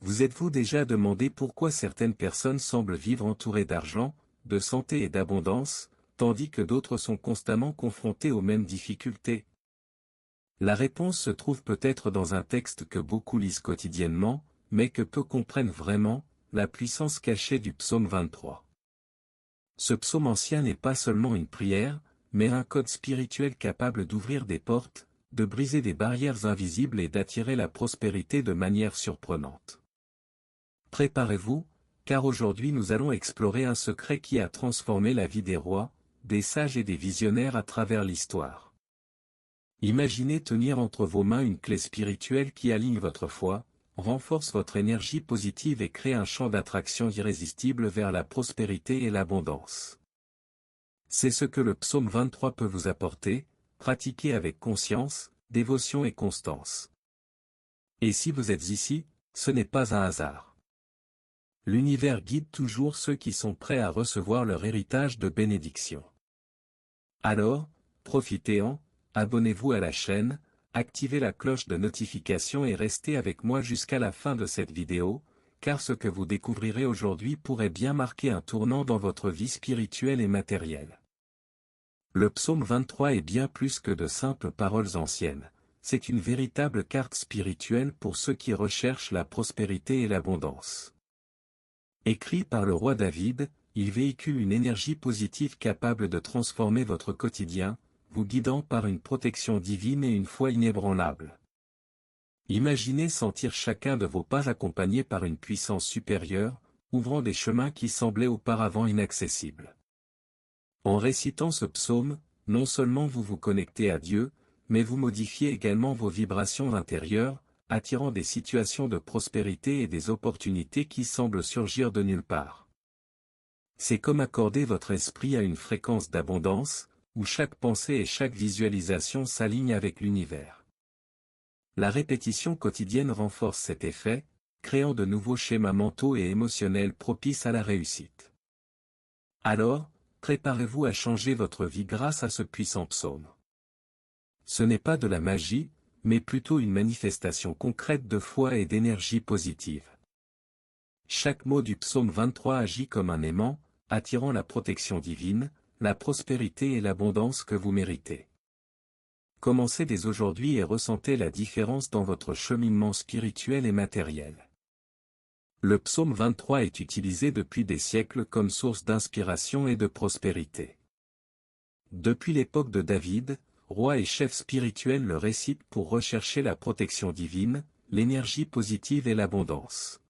Vous êtes-vous déjà demandé pourquoi certaines personnes semblent vivre entourées d'argent, de santé et d'abondance, tandis que d'autres sont constamment confrontées aux mêmes difficultés? La réponse se trouve peut-être dans un texte que beaucoup lisent quotidiennement, mais que peu comprennent vraiment, la puissance cachée du psaume 23. Ce psaume ancien n'est pas seulement une prière, mais un code spirituel capable d'ouvrir des portes, de briser des barrières invisibles et d'attirer la prospérité de manière surprenante. Préparez-vous, car aujourd'hui nous allons explorer un secret qui a transformé la vie des rois, des sages et des visionnaires à travers l'histoire. Imaginez tenir entre vos mains une clé spirituelle qui aligne votre foi, renforce votre énergie positive et crée un champ d'attraction irrésistible vers la prospérité et l'abondance. C'est ce que le psaume 23 peut vous apporter, pratiquez avec conscience, dévotion et constance. Et si vous êtes ici, ce n'est pas un hasard. L'univers guide toujours ceux qui sont prêts à recevoir leur héritage de bénédiction. Alors, profitez-en, abonnez-vous à la chaîne, activez la cloche de notification et restez avec moi jusqu'à la fin de cette vidéo, car ce que vous découvrirez aujourd'hui pourrait bien marquer un tournant dans votre vie spirituelle et matérielle. Le psaume 23 est bien plus que de simples paroles anciennes, c'est une véritable carte spirituelle pour ceux qui recherchent la prospérité et l'abondance. Écrit par le roi David, il véhicule une énergie positive capable de transformer votre quotidien, vous guidant par une protection divine et une foi inébranlable. Imaginez sentir chacun de vos pas accompagné par une puissance supérieure, ouvrant des chemins qui semblaient auparavant inaccessibles. En récitant ce psaume, non seulement vous vous connectez à Dieu, mais vous modifiez également vos vibrations intérieures, attirant des situations de prospérité et des opportunités qui semblent surgir de nulle part. C'est comme accorder votre esprit à une fréquence d'abondance, où chaque pensée et chaque visualisation s'alignent avec l'univers. La répétition quotidienne renforce cet effet, créant de nouveaux schémas mentaux et émotionnels propices à la réussite. Alors, préparez-vous à changer votre vie grâce à ce puissant psaume. Ce n'est pas de la magie, mais plutôt une manifestation concrète de foi et d'énergie positive. Chaque mot du psaume 23 agit comme un aimant, attirant la protection divine, la prospérité et l'abondance que vous méritez. Commencez dès aujourd'hui et ressentez la différence dans votre cheminement spirituel et matériel. Le psaume 23 est utilisé depuis des siècles comme source d'inspiration et de prospérité. Depuis l'époque de David, roi et chef spirituel le récitent pour rechercher la protection divine, l'énergie positive et l'abondance.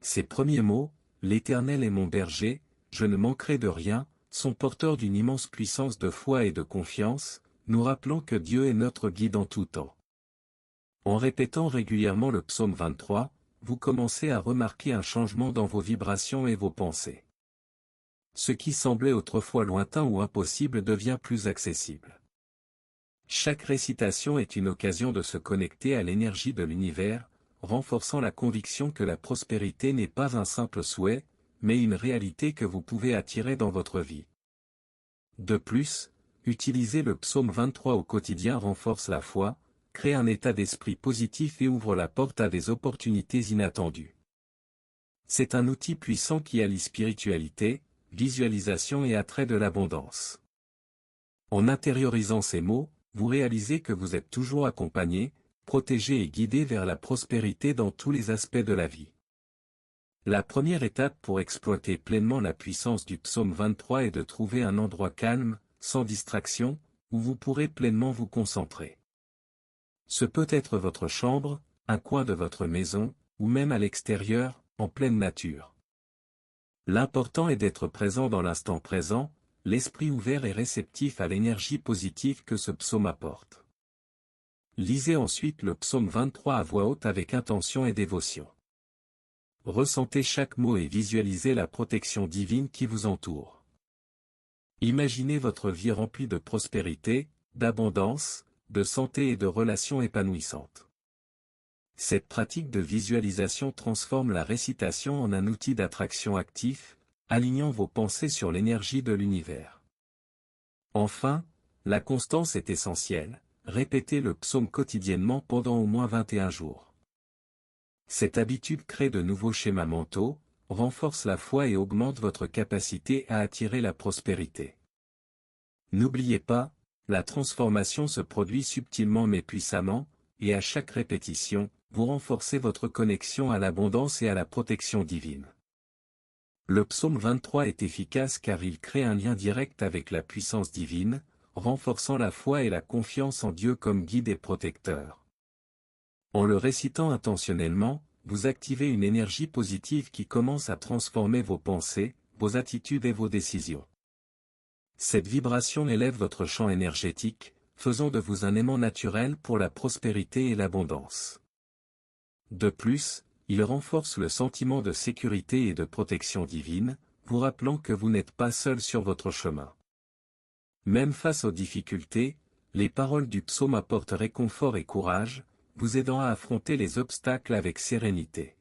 Ces premiers mots, « L'Éternel est mon berger, je ne manquerai de rien », sont porteurs d'une immense puissance de foi et de confiance, nous rappelant que Dieu est notre guide en tout temps. En répétant régulièrement le psaume 23, vous commencez à remarquer un changement dans vos vibrations et vos pensées. Ce qui semblait autrefois lointain ou impossible devient plus accessible. Chaque récitation est une occasion de se connecter à l'énergie de l'univers, renforçant la conviction que la prospérité n'est pas un simple souhait, mais une réalité que vous pouvez attirer dans votre vie. De plus, utiliser le psaume 23 au quotidien renforce la foi, crée un état d'esprit positif et ouvre la porte à des opportunités inattendues. C'est un outil puissant qui allie spiritualité, visualisation et attrait de l'abondance. En intériorisant ces mots, vous réalisez que vous êtes toujours accompagné, protégé et guidé vers la prospérité dans tous les aspects de la vie. La première étape pour exploiter pleinement la puissance du psaume 23 est de trouver un endroit calme, sans distraction, où vous pourrez pleinement vous concentrer. Ce peut être votre chambre, un coin de votre maison, ou même à l'extérieur, en pleine nature. L'important est d'être présent dans l'instant présent, l'esprit ouvert et réceptif à l'énergie positive que ce psaume apporte. Lisez ensuite le psaume 23 à voix haute avec intention et dévotion. Ressentez chaque mot et visualisez la protection divine qui vous entoure. Imaginez votre vie remplie de prospérité, d'abondance, de santé et de relations épanouissantes. Cette pratique de visualisation transforme la récitation en un outil d'attraction actif, alignant vos pensées sur l'énergie de l'univers. Enfin, la constance est essentielle, répétez le psaume quotidiennement pendant au moins 21 jours. Cette habitude crée de nouveaux schémas mentaux, renforce la foi et augmente votre capacité à attirer la prospérité. N'oubliez pas, la transformation se produit subtilement mais puissamment, et à chaque répétition, vous renforcez votre connexion à l'abondance et à la protection divine. Le psaume 23 est efficace car il crée un lien direct avec la puissance divine, renforçant la foi et la confiance en Dieu comme guide et protecteur. En le récitant intentionnellement, vous activez une énergie positive qui commence à transformer vos pensées, vos attitudes et vos décisions. Cette vibration élève votre champ énergétique, faisant de vous un aimant naturel pour la prospérité et l'abondance. De plus, il renforce le sentiment de sécurité et de protection divine, vous rappelant que vous n'êtes pas seul sur votre chemin. Même face aux difficultés, les paroles du psaume apportent réconfort et courage, vous aidant à affronter les obstacles avec sérénité.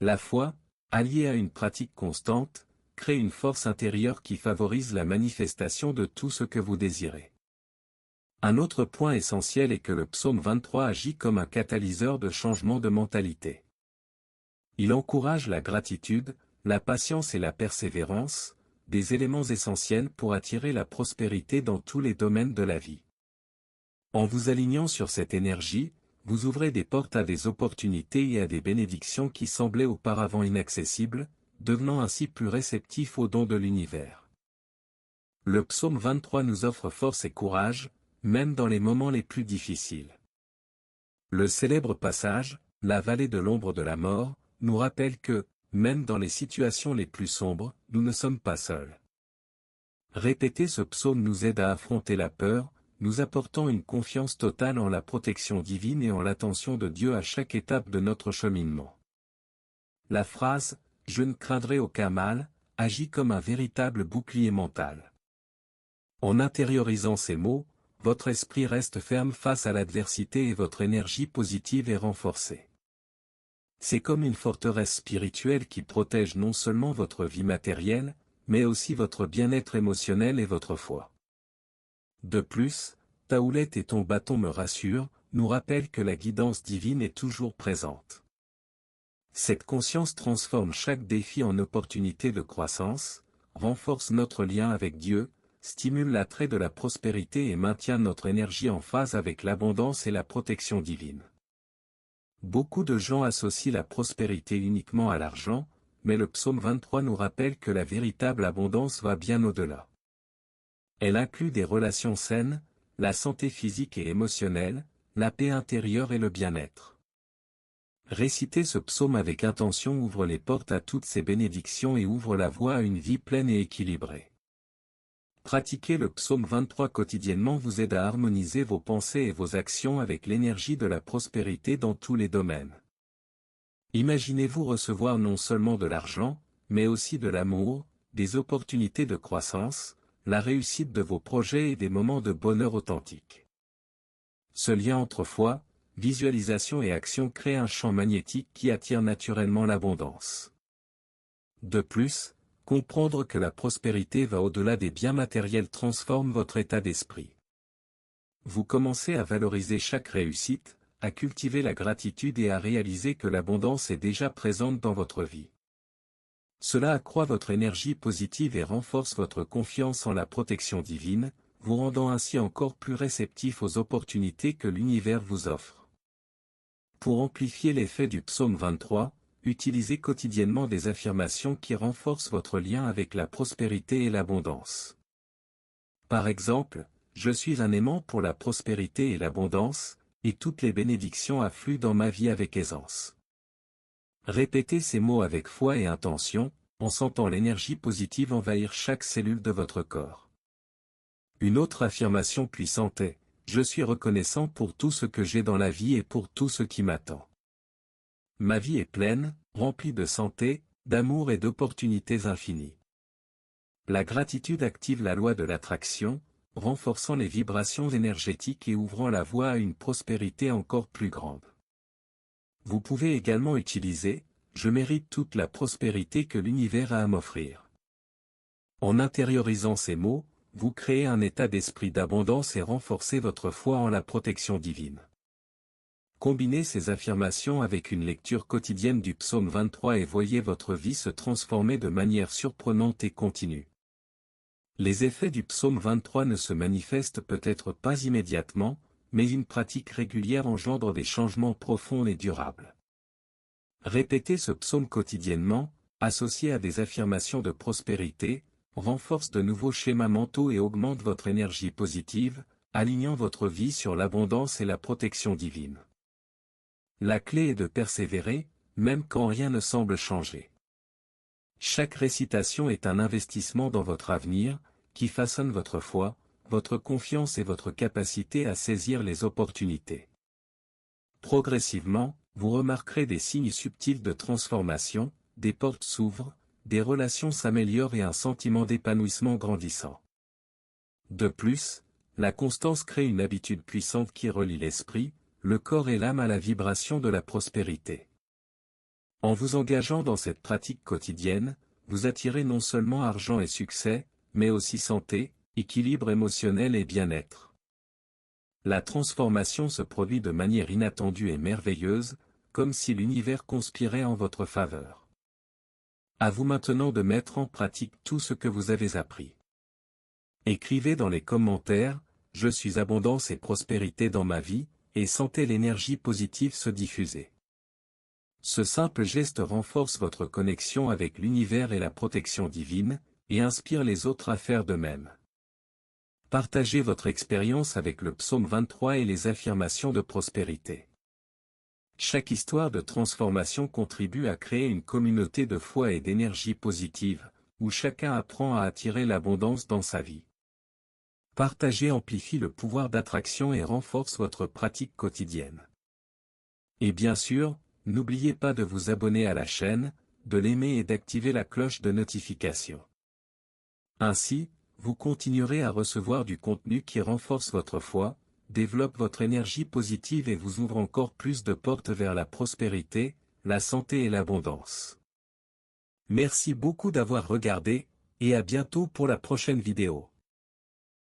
La foi, alliée à une pratique constante, crée une force intérieure qui favorise la manifestation de tout ce que vous désirez. Un autre point essentiel est que le psaume 23 agit comme un catalyseur de changement de mentalité. Il encourage la gratitude, la patience et la persévérance, des éléments essentiels pour attirer la prospérité dans tous les domaines de la vie. En vous alignant sur cette énergie, vous ouvrez des portes à des opportunités et à des bénédictions qui semblaient auparavant inaccessibles, devenant ainsi plus réceptifs aux dons de l'univers. Le psaume 23 nous offre force et courage, même dans les moments les plus difficiles. Le célèbre passage, « La vallée de l'ombre de la mort », nous rappelle que, même dans les situations les plus sombres, nous ne sommes pas seuls. Répéter ce psaume nous aide à affronter la peur, nous apportant une confiance totale en la protection divine et en l'attention de Dieu à chaque étape de notre cheminement. La phrase « Je ne craindrai aucun mal » agit comme un véritable bouclier mental. En intériorisant ces mots, votre esprit reste ferme face à l'adversité et votre énergie positive est renforcée. C'est comme une forteresse spirituelle qui protège non seulement votre vie matérielle, mais aussi votre bien-être émotionnel et votre foi. De plus, ta houlette et ton bâton me rassurent, nous rappellent que la guidance divine est toujours présente. Cette conscience transforme chaque défi en opportunité de croissance, renforce notre lien avec Dieu, stimule l'attrait de la prospérité et maintient notre énergie en phase avec l'abondance et la protection divine. Beaucoup de gens associent la prospérité uniquement à l'argent, mais le psaume 23 nous rappelle que la véritable abondance va bien au-delà. Elle inclut des relations saines, la santé physique et émotionnelle, la paix intérieure et le bien-être. Réciter ce psaume avec intention ouvre les portes à toutes ces bénédictions et ouvre la voie à une vie pleine et équilibrée. Pratiquer le psaume 23 quotidiennement vous aide à harmoniser vos pensées et vos actions avec l'énergie de la prospérité dans tous les domaines. Imaginez-vous recevoir non seulement de l'argent, mais aussi de l'amour, des opportunités de croissance, la réussite de vos projets et des moments de bonheur authentiques. Ce lien entre foi, visualisation et action crée un champ magnétique qui attire naturellement l'abondance. De plus, comprendre que la prospérité va au-delà des biens matériels transforme votre état d'esprit. Vous commencez à valoriser chaque réussite, à cultiver la gratitude et à réaliser que l'abondance est déjà présente dans votre vie. Cela accroît votre énergie positive et renforce votre confiance en la protection divine, vous rendant ainsi encore plus réceptif aux opportunités que l'univers vous offre. Pour amplifier l'effet du psaume 23, utilisez quotidiennement des affirmations qui renforcent votre lien avec la prospérité et l'abondance. Par exemple, je suis un aimant pour la prospérité et l'abondance, et toutes les bénédictions affluent dans ma vie avec aisance. Répétez ces mots avec foi et intention, en sentant l'énergie positive envahir chaque cellule de votre corps. Une autre affirmation puissante est « Je suis reconnaissant pour tout ce que j'ai dans la vie et pour tout ce qui m'attend. Ma vie est pleine, remplie de santé, d'amour et d'opportunités infinies. » La gratitude active la loi de l'attraction, renforçant les vibrations énergétiques et ouvrant la voie à une prospérité encore plus grande. Vous pouvez également utiliser « Je mérite toute la prospérité que l'univers a à m'offrir ». En intériorisant ces mots, vous créez un état d'esprit d'abondance et renforcez votre foi en la protection divine. Combinez ces affirmations avec une lecture quotidienne du psaume 23 et voyez votre vie se transformer de manière surprenante et continue. Les effets du psaume 23 ne se manifestent peut-être pas immédiatement, mais une pratique régulière engendre des changements profonds et durables. Répétez ce psaume quotidiennement, associé à des affirmations de prospérité, renforce de nouveaux schémas mentaux et augmente votre énergie positive, alignant votre vie sur l'abondance et la protection divine. La clé est de persévérer, même quand rien ne semble changer. Chaque récitation est un investissement dans votre avenir, qui façonne votre foi, votre confiance et votre capacité à saisir les opportunités. Progressivement, vous remarquerez des signes subtils de transformation, des portes s'ouvrent, des relations s'améliorent et un sentiment d'épanouissement grandissant. De plus, la constance crée une habitude puissante qui relie l'esprit, le corps et l'âme à la vibration de la prospérité. En vous engageant dans cette pratique quotidienne, vous attirez non seulement argent et succès, mais aussi santé, équilibre émotionnel et bien-être. La transformation se produit de manière inattendue et merveilleuse, comme si l'univers conspirait en votre faveur. À vous maintenant de mettre en pratique tout ce que vous avez appris. Écrivez dans les commentaires, « Je suis abondance et prospérité dans ma vie », et sentez l'énergie positive se diffuser. Ce simple geste renforce votre connexion avec l'univers et la protection divine, et inspire les autres à faire de même. Partagez votre expérience avec le psaume 23 et les affirmations de prospérité. Chaque histoire de transformation contribue à créer une communauté de foi et d'énergie positive, où chacun apprend à attirer l'abondance dans sa vie. Partager amplifie le pouvoir d'attraction et renforce votre pratique quotidienne. Et bien sûr, n'oubliez pas de vous abonner à la chaîne, de l'aimer et d'activer la cloche de notification. Ainsi, vous continuerez à recevoir du contenu qui renforce votre foi, développe votre énergie positive et vous ouvre encore plus de portes vers la prospérité, la santé et l'abondance. Merci beaucoup d'avoir regardé, et à bientôt pour la prochaine vidéo.